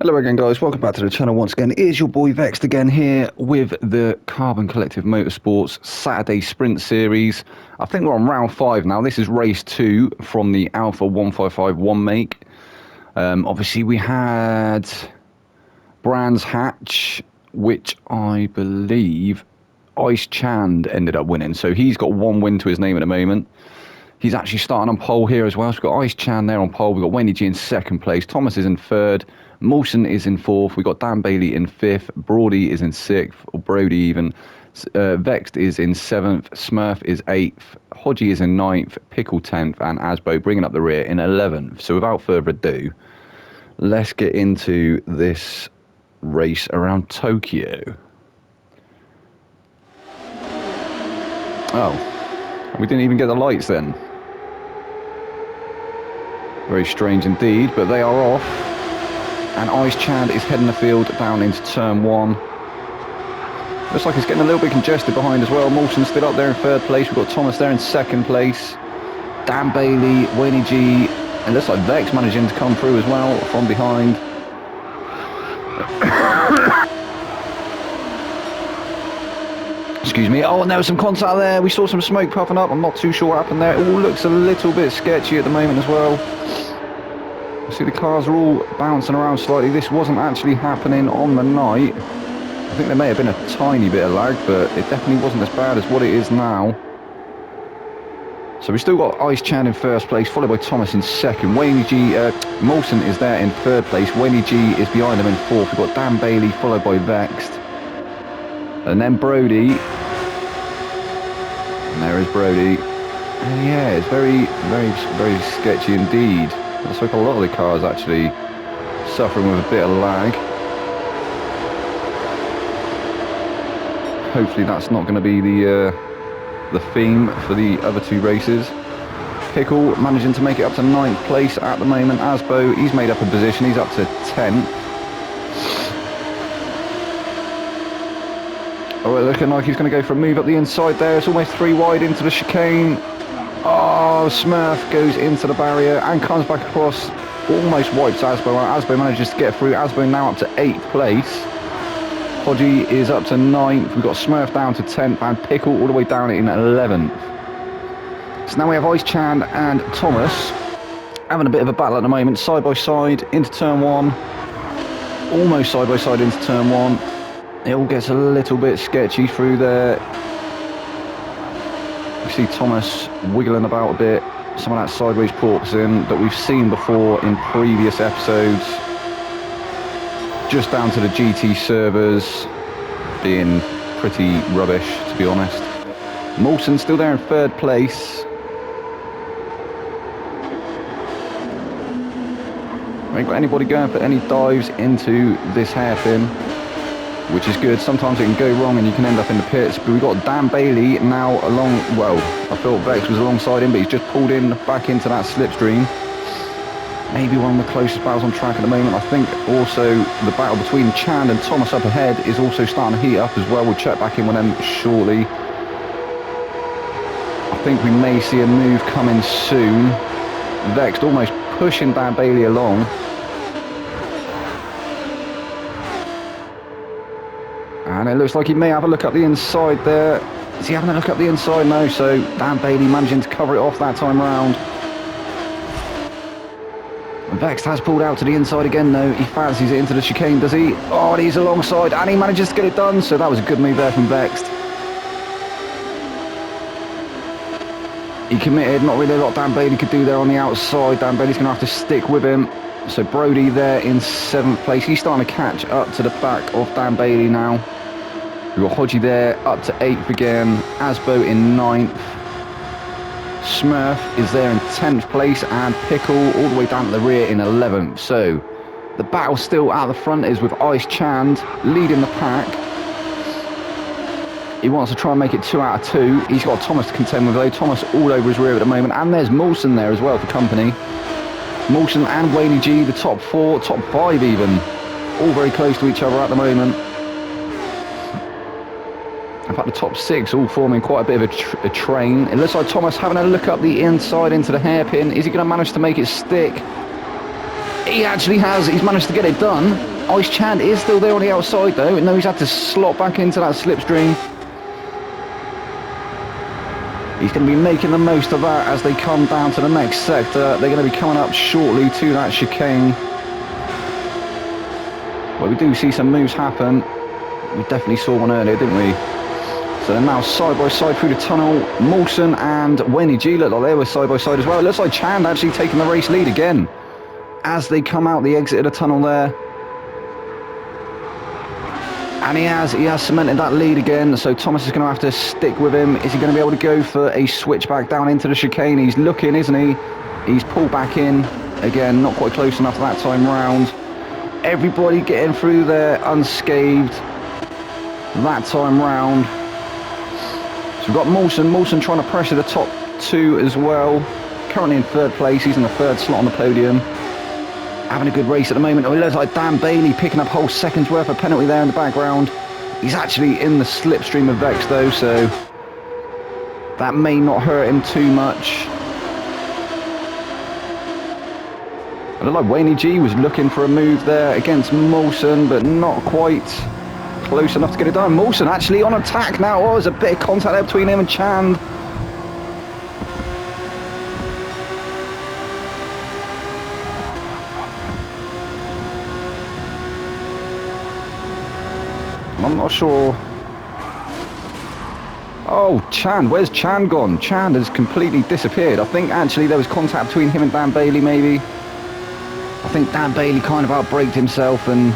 Hello again, guys. Welcome back to the channel once again. It is your boy Vexed again here with the Carbon Collective Motorsports Saturday Sprint Series. I think we're on round 5 now. This is race 2 from the Alfa 1551 make. Obviously, we had Brands Hatch, which I believe Ice Chand ended up winning. So he's got one win to his name at the moment. He's actually starting on pole here as well. So we've got Ice Chan there on pole. We've got Wendy G in second place. Thomas is in third. Mawson is in fourth. We've got Dan Bailey in fifth. Brody is in sixth, or Brody even. Vexed is in seventh. Smurf is eighth. Hodgie is in ninth. Pickle 10th. And Asbo bringing up the rear in 11th. So without further ado, let's get into this race around Tokyo. Oh, we didn't even get the lights then. Very strange indeed, but they are off. And Ice Chand is heading the field down into turn 1. Looks like it's getting a little bit congested behind as well. Mawson's still up there in third place. We've got Thomas there in second place. Dan Bailey, Wayne G. And looks like Vex managing to come through as well from behind. Excuse me. Oh, and there was some contact there. We saw some smoke puffing up. I'm not too sure what happened there. It all looks a little bit sketchy at the moment as well. See, the cars are all bouncing around slightly. This wasn't actually happening on the night. I think there may have been a tiny bit of lag, but it definitely wasn't as bad as what it is now. So we've still got Ice Chan in first place, followed by Thomas in second. Wayne G. Mawson is there in third place. Wayne G is behind him in fourth. We've got Dan Bailey, followed by Vexed. And then Brody. And there is Brody. And yeah, it's very, very sketchy indeed. Looks like a lot of the cars actually suffering with a bit of lag. Hopefully that's not going to be the theme for the other two races. Pickle managing to make it up to 9th place at the moment. Asbo, he's made up a position. He's up to 10th. Oh, looking like he's going to go for a move up the inside there. It's almost 3 wide into the chicane. Oh, Smurf goes into the barrier and comes back across. Almost wipes Asbo out. Asbo manages to get through. Asbo now up to 8th place. Hodgie is up to 9th. We've got Smurf down to 10th and Pickle all the way down in 11th. So now we have Ice Chan and Thomas having a bit of a battle at the moment. Side by side into turn 1. Almost side by side into turn 1. It all gets a little bit sketchy through there. You see Thomas wiggling about a bit. Some of that sideways porpoising that we've seen before in previous episodes. Just down to the GT servers being pretty rubbish, to be honest. Mawson's still there in third place. We ain't got anybody going for any dives into this hairpin, which is good. Sometimes it can go wrong and you can end up in the pits. But we've got Dan Bailey now along, well, I thought Vex was alongside him, but he's just pulled in back into that slipstream. Maybe one of the closest battles on track at the moment. I think also the battle between Chand and Thomas up ahead is also starting to heat up as well. We'll check back in with them shortly. I think we may see a move coming soon. Vexed almost pushing Dan Bailey along. And it looks like he may have a look up the inside there. Is he having a look up the inside? No, so Dan Bailey managing to cover it off that time round. Vexed has pulled out to the inside again though. He fancies it into the chicane, does he? Oh, and he's alongside and he manages to get it done. So that was a good move there from Vexed. He committed, not really a lot Dan Bailey could do there on the outside. Dan Bailey's going to have to stick with him. So Brody there in 7th place. He's starting to catch up to the back of Dan Bailey now. We've got Hodgie there up to 8th again. Asbo in 9th. Smurf is there in 10th place. And Pickle all the way down to the rear in 11th. So the battle still at the front is with Ice Chand leading the pack. He wants to try and make it 2 out of 2. He's got Thomas to contend with though. Thomas all over his rear at the moment. And there's Mawson there as well for company. Mawson and Wayne G, the top 4, top 5 even. All very close to each other at the moment. In fact, the top 6 all forming quite a bit of a train. It looks like Thomas having a look up the inside into the hairpin. Is he going to manage to make it stick? He actually has. He's managed to get it done. Ice Chand is still there on the outside though. No, he's had to slot back into that slipstream. He's going to be making the most of that as they come down to the next sector. They're going to be coming up shortly to that chicane. Well, we do see some moves happen. We definitely saw one earlier, didn't we? So they're now side by side through the tunnel. Mawson and Wendy G look like they were side by side as well. It looks like Chand actually taking the race lead again as they come out the exit of the tunnel there. And he has cemented that lead again, so Thomas is going to have to stick with him. Is he going to be able to go for a switchback down into the chicane? He's looking, isn't he? He's pulled back in. Again, not quite close enough that time round. Everybody getting through there unscathed that time round. So we've got Mawson trying to pressure the top two as well. Currently in third place, he's in the third slot on the podium. Having a good race at the moment. Oh, it looks like Dan Bailey picking up whole seconds worth of penalty there in the background. He's actually in the slipstream of Vex though, so that may not hurt him too much. I look like Wayne G was looking for a move there against Mawson, but not quite close enough to get it done. Mawson actually on attack now. Oh, there's a bit of contact there between him and Chand. I'm not sure. Oh, Chand, where's Chand gone? Chand has completely disappeared. I think actually there was contact between him and Dan Bailey maybe. I think Dan Bailey kind of outbraked himself and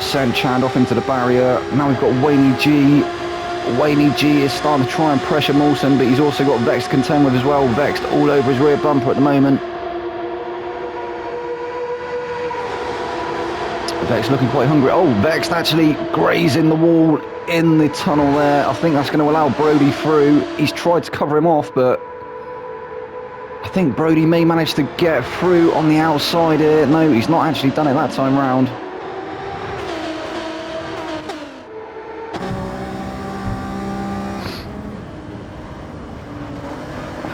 sent Chand off into the barrier. Now we've got Wayne G. Wayne G is starting to try and pressure Mawson, but he's also got Vex to contend with as well. Vex all over his rear bumper at the moment. Vex looking quite hungry. Oh, Vex actually grazing the wall in the tunnel there. I think that's going to allow Brody through. He's tried to cover him off, but I think Brody may manage to get through on the outside here. No, he's not actually done it that time round.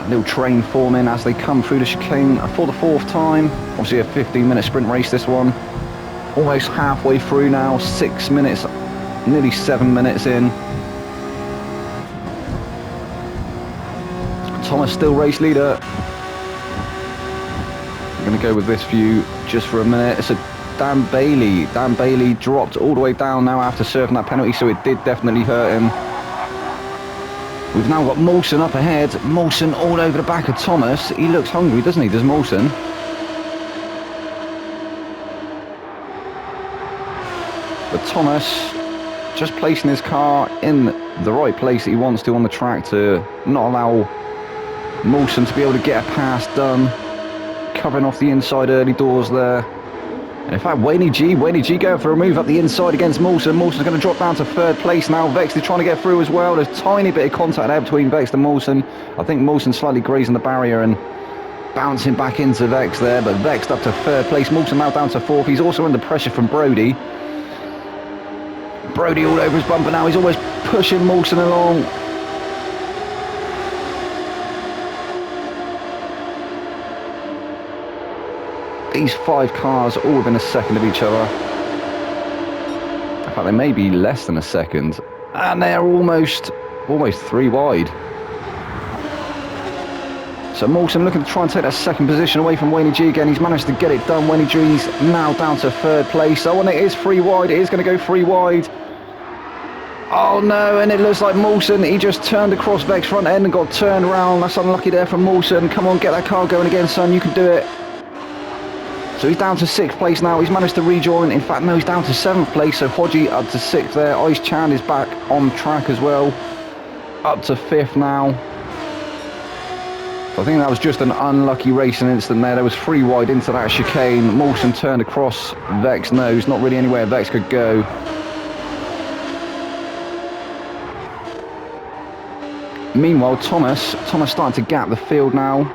A little train forming as they come through the chicane for the fourth time. Obviously a 15-minute sprint race this one. Almost halfway through now, 6 minutes, nearly 7 minutes in. Thomas still race leader. I'm going to go with this view just for a minute. It's a Dan Bailey. Dan Bailey dropped all the way down now after serving that penalty, so it did definitely hurt him. We've now got Mawson up ahead. Mawson all over the back of Thomas. He looks hungry, doesn't he, does Mawson? But Thomas just placing his car in the right place that he wants to on the track to not allow Mawson to be able to get a pass done. Covering off the inside early doors there. And in fact, Wayne G going for a move up the inside against Mawson. Mawson's going to drop down to third place now. Vex is trying to get through as well. There's a tiny bit of contact there between Vex and Mawson. I think Mawson slightly grazing the barrier and bouncing back into Vex there. But Vex up to third place. Mawson now down to fourth. He's also under pressure from Brody. Brody all over his bumper now. He's always pushing Mawson along. These 5 cars all within a second of each other. In fact, they may be less than a second. And they're almost 3 wide. So Mawson looking to try and take that second position away from Wayne G again. He's managed to get it done. Wayne G's now down to third place. Oh, and it is 3 wide. It is going to go 3 wide. Oh no, and it looks like Mawson, he just turned across Vex front end and got turned around. That's unlucky there from Mawson. Come on, get that car going again, son. You can do it. So he's down to 6th place now. He's managed to rejoin. In fact, no, he's down to 7th place. So Hodgie up to 6th there. Ice Chan is back on track as well. Up to 5th now. So I think that was just an unlucky racing incident there. There was 3 wide into that chicane. Mawson turned across Vex nose. Not really anywhere Vex could go. Meanwhile, Thomas starting to gap the field now.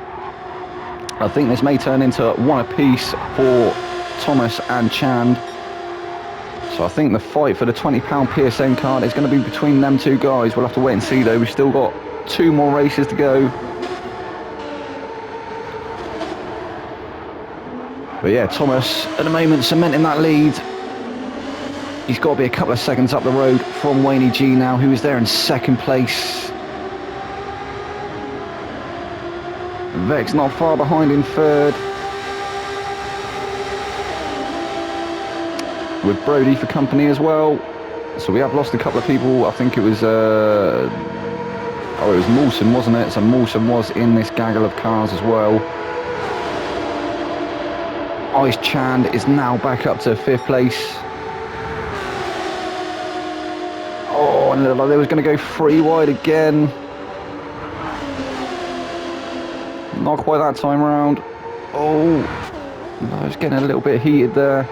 I think this may turn into one apiece for Thomas and Chand. So I think the fight for the £20 PSN card is going to be between them 2 guys. We'll have to wait and see though. We've still got 2 more races to go. But yeah, Thomas at the moment cementing that lead. He's got to be a couple of seconds up the road from Wayne G now, who is there in second place. Vex not far behind in third. With Brody for company as well. So we have lost a couple of people. I think it was it was Mawson, wasn't it? So Mawson was in this gaggle of cars as well. Ice Chand is now back up to 5th place. Oh, and it looked like they was going to go 3 wide again. Not quite that time around. Oh, I was getting a little bit heated there.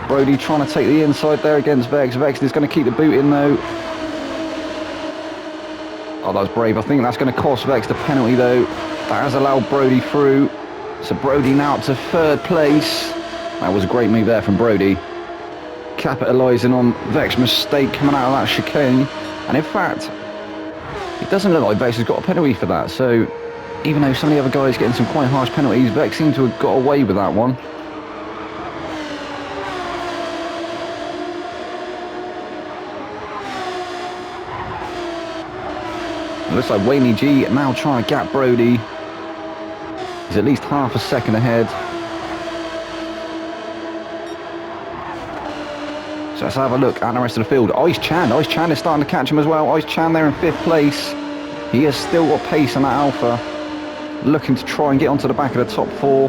Brody trying to take the inside there against Vex. Vex is going to keep the boot in though. Oh, that was brave. I think that's going to cost Vex the penalty though. That has allowed Brody through. So Brody now up to 3rd place. That was a great move there from Brody. Capitalising on Vex's mistake coming out of that chicane. And in fact, it doesn't look like Vex has got a penalty for that. So even though some of the other guys getting some quite harsh penalties, Vex seemed to have got away with that one. It looks like Wayne G now trying to gap Brody. He's at least half a second ahead. So let's have a look at the rest of the field. Ice Chand is starting to catch him as well. Ice Chand there in 5th place. He has still got pace on that Alfa. Looking to try and get onto the back of the top 4.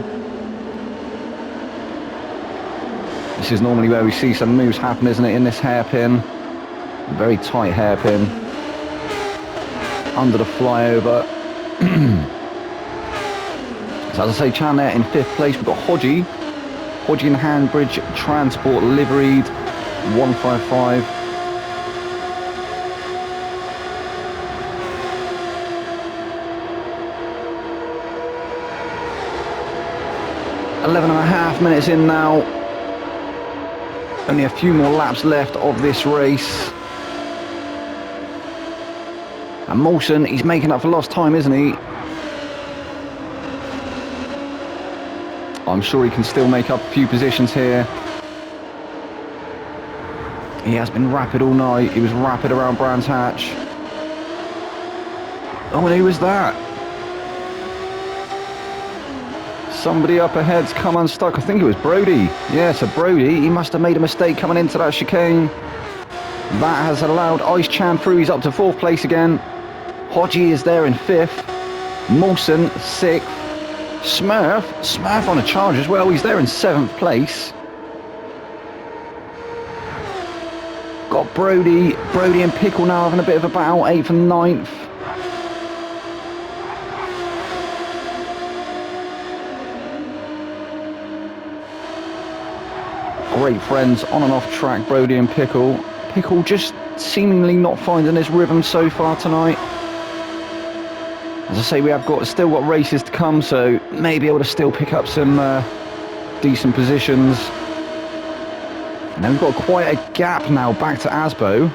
This is normally where we see some moves happen, isn't it, in this hairpin. Very tight hairpin. Under the flyover. So as I say, Chand there in 5th place. We've got Hodgie and Handbridge Transport liveried 155. .5 minutes in now. Only a few more laps left of this race. And Mawson, he's making up for lost time, isn't he? I'm sure he can still make up a few positions here. He has been rapid all night. He was rapid around Brands Hatch. Oh, and who was that? Somebody up ahead's come unstuck. I think it was Brody. Yeah, so Brody, he must have made a mistake coming into that chicane. That has allowed Ice Chand through. He's up to 4th place again. Hodgie is there in 5th. Mawson, 6th. Smurf on a charge as well. He's there in 7th place. Got Brody and Pickle now having a bit of a battle, 8th and 9th. Great friends on and off track, Brody and Pickle. Pickle just seemingly not finding his rhythm so far tonight. As I say, we have still got races to come, so may be able to still pick up some decent positions. And then we've got quite a gap now back to Asbo.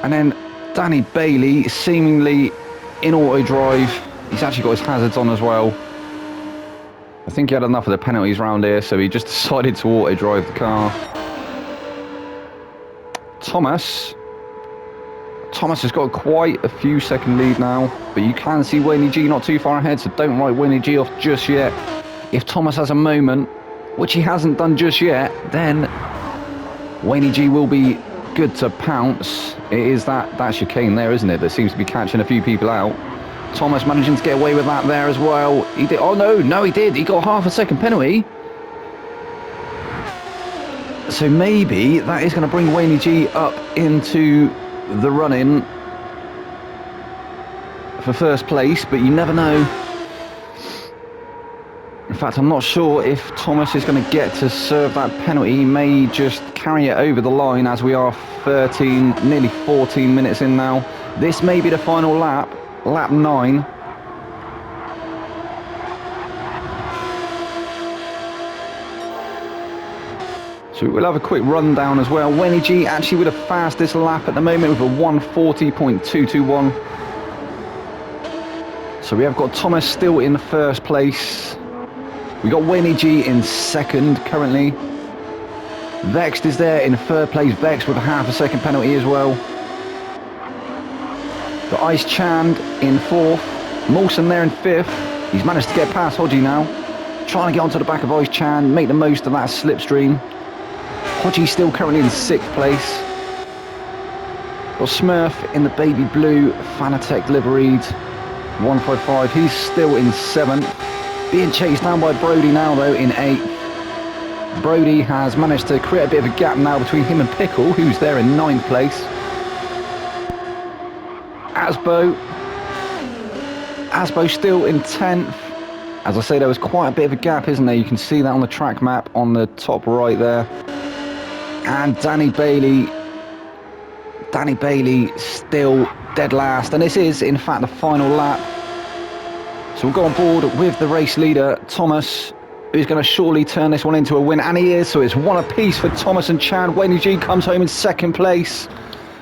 And then Danny Bailey seemingly in auto drive. He's actually got his hazards on as well. I think he had enough of the penalties around here, so he just decided to auto drive the car. Thomas has got quite a few second lead now, but you can see Wayne G not too far ahead, so don't write Wayne G off just yet. If Thomas has a moment, which he hasn't done just yet, then Wayne G will be good to pounce. It is that chicane there, isn't it, that seems to be catching a few people out. Thomas managing to get away with that there as well. He did. Oh no, he did. He got half a second penalty. So maybe that is going to bring Wayne G up into the run-in for 1st place, but you never know. In fact, I'm not sure if Thomas is going to get to serve that penalty. He may just carry it over the line, as we are 13, nearly 14 minutes in now. This may be the final lap, lap 9. So we'll have a quick rundown as well. Wayne G actually with the fastest lap at the moment with a 140.221. So we have got Thomas still in the first place. We got Winnie G in second currently. Vext is there in third place. Vext with a half a second penalty as well. Got Ice Chand in fourth. Mawson there in fifth. He's managed to get past Hodgie now. Trying to get onto the back of Ice Chand, make the most of that slipstream. Hodgie still currently in sixth place. Got Smurf in the baby blue Fanatec liveried 155. He's still in seventh. Being chased down by Brody now though in eighth. Brody has managed to create a bit of a gap now between him and Pickle, who's there in ninth place. Asbo still in 10th. As I say, there was quite a bit of a gap, isn't there? You can see that on the track map on the top right there. And Danny Bailey still dead last. And this is, in fact, the final lap. So we'll go on board with the race leader, Thomas, who's going to surely turn this one into a win. And he is, so it's one apiece for Thomas and Chan. Wayne G comes home in second place.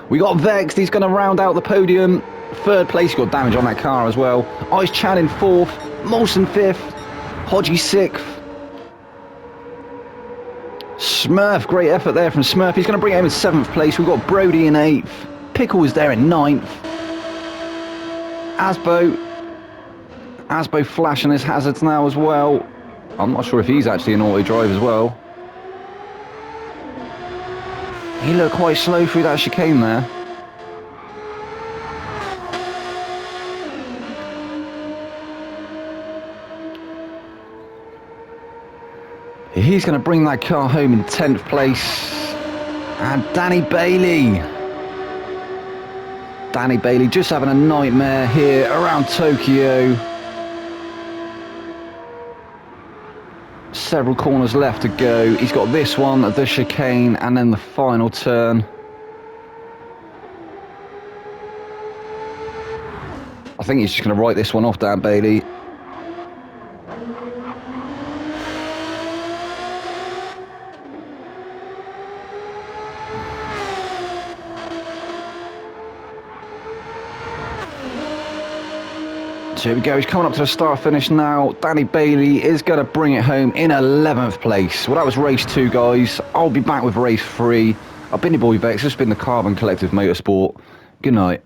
We got Vext, he's going to round out the podium. Third place, got damage on that car as well. Ice Chan in fourth, Molson fifth, Hodgie sixth. Smurf, great effort there from Smurf. He's going to bring it home in seventh place. We've got Brody in eighth. Pickle is there in ninth. Asbo flashing his hazards now as well. I'm not sure if he's actually an auto drive as well. He looked quite slow through that chicane there. He's going to bring that car home in 10th place. And Danny Bailey just having a nightmare here around Tokyo. Several corners left to go. He's got this one, the chicane, and then the final turn. I think he's just going to write this one off, Dan Bailey. So here we go, he's coming up to the start finish now. Danny Bailey is going to bring it home in 11th place. Well, that was race 2, guys. I'll be back with race 3. I've been your boy Vex. This has been the Carbon Collective Motorsport. Good night.